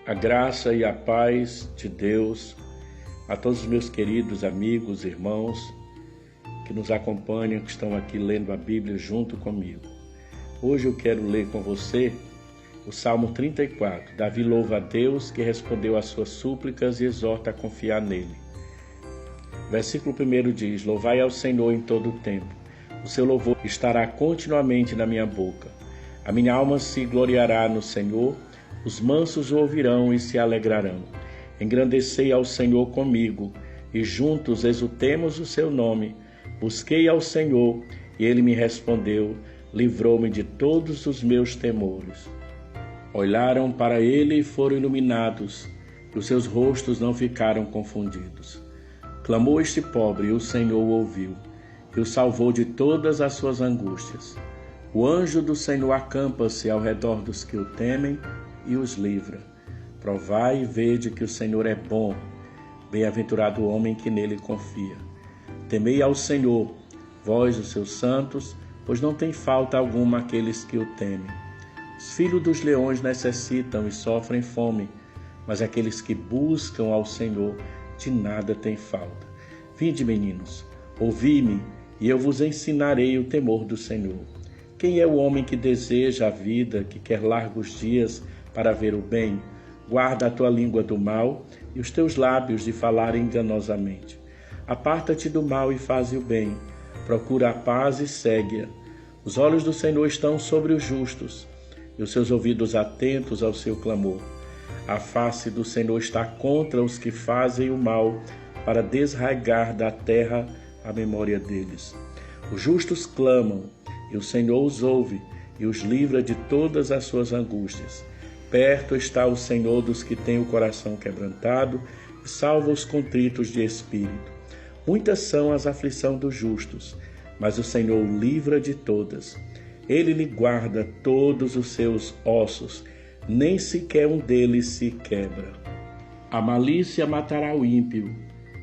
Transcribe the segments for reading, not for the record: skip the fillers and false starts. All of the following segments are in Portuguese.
A graça e a paz de Deus a todos os meus queridos amigos, irmãos que nos acompanham, que estão aqui lendo a Bíblia junto comigo. Hoje eu quero ler com você o Salmo 34. Davi louva a Deus que respondeu às suas súplicas e exorta a confiar nele. Versículo 1 diz: Louvai ao Senhor em todo o tempo. O seu louvor estará continuamente na minha boca. A minha alma se gloriará no Senhor. Os mansos o ouvirão e se alegrarão. Engrandecei ao Senhor comigo, e juntos exultemos o seu nome. Busquei ao Senhor, e ele me respondeu, livrou-me de todos os meus temores. Olharam para ele e foram iluminados, e os seus rostos não ficaram confundidos. Clamou este pobre, e o Senhor o ouviu, e o salvou de todas as suas angústias. O anjo do Senhor acampa-se ao redor dos que o temem e os livra. Provai e vede que o Senhor é bom. Bem-aventurado o homem que nele confia. Temei ao Senhor, vós os seus santos, pois não tem falta alguma aqueles que o temem. Os filhos dos leões necessitam e sofrem fome, mas aqueles que buscam ao Senhor de nada têm falta. Vinde, meninos, ouvi-me, e eu vos ensinarei o temor do Senhor. Quem é o homem que deseja a vida, que quer largos dias para ver o bem? Guarda a tua língua do mal e os teus lábios de falar enganosamente. Aparta-te do mal e faze o bem. Procura a paz e segue-a. Os olhos do Senhor estão sobre os justos e os seus ouvidos atentos ao seu clamor. A face do Senhor está contra os que fazem o mal, para desraigar da terra a memória deles. Os justos clamam, e o Senhor os ouve e os livra de todas as suas angústias. Perto está o Senhor dos que têm o coração quebrantado e salva os contritos de espírito. Muitas são as aflições dos justos, mas o Senhor o livra de todas. Ele lhe guarda todos os seus ossos, nem sequer um deles se quebra. A malícia matará o ímpio,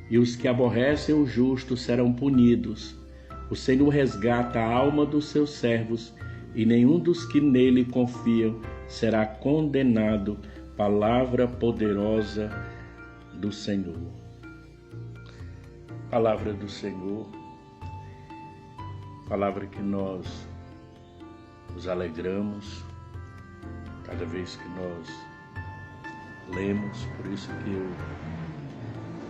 e os que aborrecem o justo serão punidos. O Senhor resgata a alma dos seus servos, e nenhum dos que nele confiam será condenado. Palavra poderosa do Senhor. Palavra do Senhor, palavra que nós nos alegramos cada vez que nós lemos, por isso que eu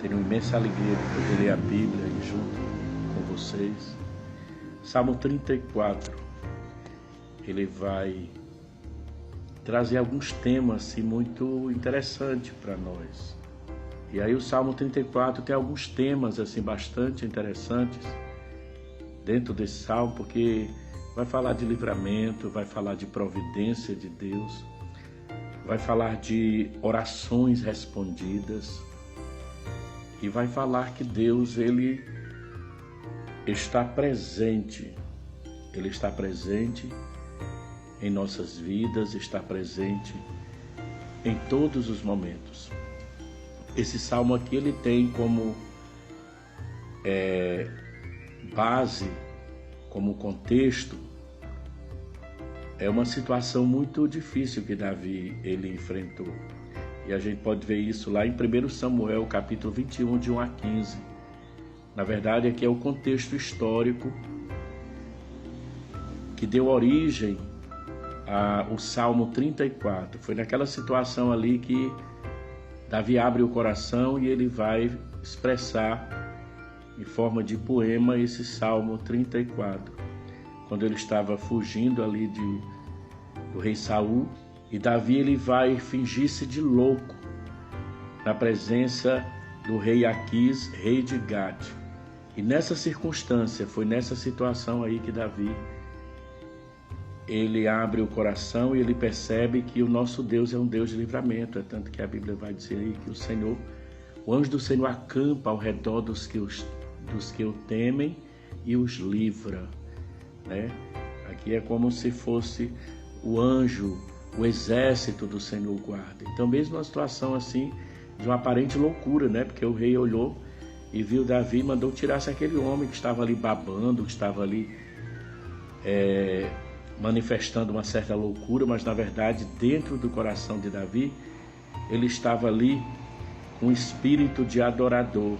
tenho imensa alegria de poder ler a Bíblia junto com vocês. Salmo 34, ele vai trazer alguns temas assim, muito interessantes para nós. E aí o Salmo 34 tem alguns temas assim, bastante interessantes dentro desse Salmo, porque vai falar de livramento, vai falar de providência de Deus, vai falar de orações respondidas e vai falar que Deus, ele está presente. Ele está presente em nossas vidas, está presente em todos os momentos. Esse salmo aqui, ele tem como base, como contexto, é uma situação muito difícil que Davi ele enfrentou. E a gente pode ver isso lá em 1 Samuel, capítulo 21, de 1 a 15. Na verdade, aqui é o contexto histórico que deu origem ao Salmo 34. Foi naquela situação ali que Davi abre o coração e ele vai expressar em forma de poema esse Salmo 34. Quando ele estava fugindo ali do rei Saul, e Davi ele vai fingir-se de louco na presença do rei Aquis, rei de Gade. E nessa circunstância, foi nessa situação aí que Davi ele abre o coração e ele percebe que o nosso Deus é um Deus de livramento. É tanto que a Bíblia vai dizer aí que o anjo do Senhor acampa ao redor dos que o temem e os livra, né? Aqui é como se fosse o anjo, o exército do Senhor guarda. Então, mesmo uma situação assim, de uma aparente loucura, né? Porque o rei olhou e viu Davi, mandou tirasse aquele homem que estava ali babando, que estava ali manifestando uma certa loucura, mas na verdade dentro do coração de Davi ele estava ali com espírito de adorador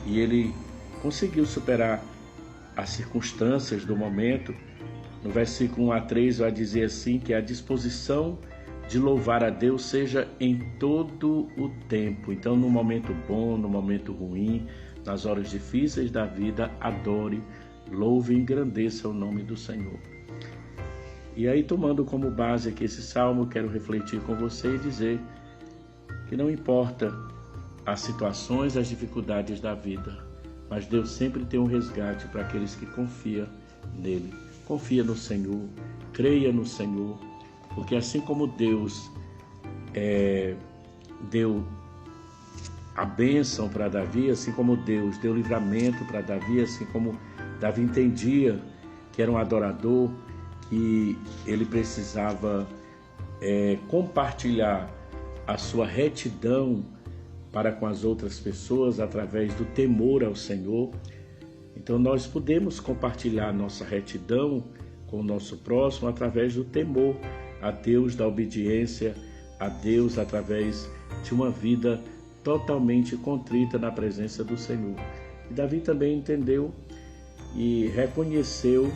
e ele conseguiu superar as circunstâncias do momento. No versículo 1 a 3 vai dizer assim, que a disposição de louvar a Deus seja em todo o tempo. Então, no momento bom, no momento ruim, nas horas difíceis da vida, adore, louve e engrandeça o nome do Senhor. E aí, tomando como base aqui esse salmo, quero refletir com você e dizer que não importa as situações, as dificuldades da vida, mas Deus sempre tem um resgate para aqueles que confiam nele. Confia no Senhor, creia no Senhor, porque assim como Deus deu a bênção para Davi, assim como Deus deu livramento para Davi, assim como Davi entendia que era um adorador, que ele precisava compartilhar a sua retidão para com as outras pessoas através do temor ao Senhor. Então nós podemos compartilhar nossa retidão com o nosso próximo através do temor a Deus, da obediência a Deus, através de uma vida totalmente contrita na presença do Senhor. E Davi também entendeu e reconheceu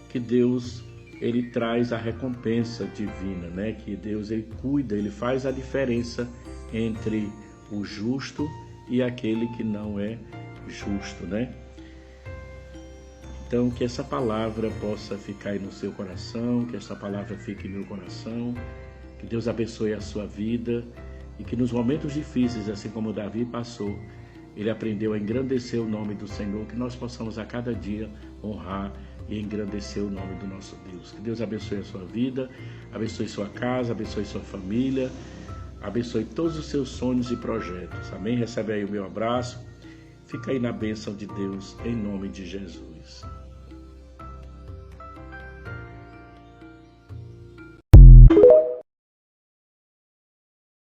que Deus, ele traz a recompensa divina, né? Que Deus, ele cuida, ele faz a diferença entre o justo e aquele que não é justo, né? Então, que essa palavra possa ficar aí no seu coração, que essa palavra fique em meu coração, que Deus abençoe a sua vida e que nos momentos difíceis, assim como Davi passou, ele aprendeu a engrandecer o nome do Senhor, que nós possamos a cada dia honrar e engrandecer o nome do nosso Deus. Que Deus abençoe a sua vida, abençoe sua casa, abençoe sua família, abençoe todos os seus sonhos e projetos. Amém? Recebe aí o meu abraço. Fica aí na bênção de Deus, em nome de Jesus.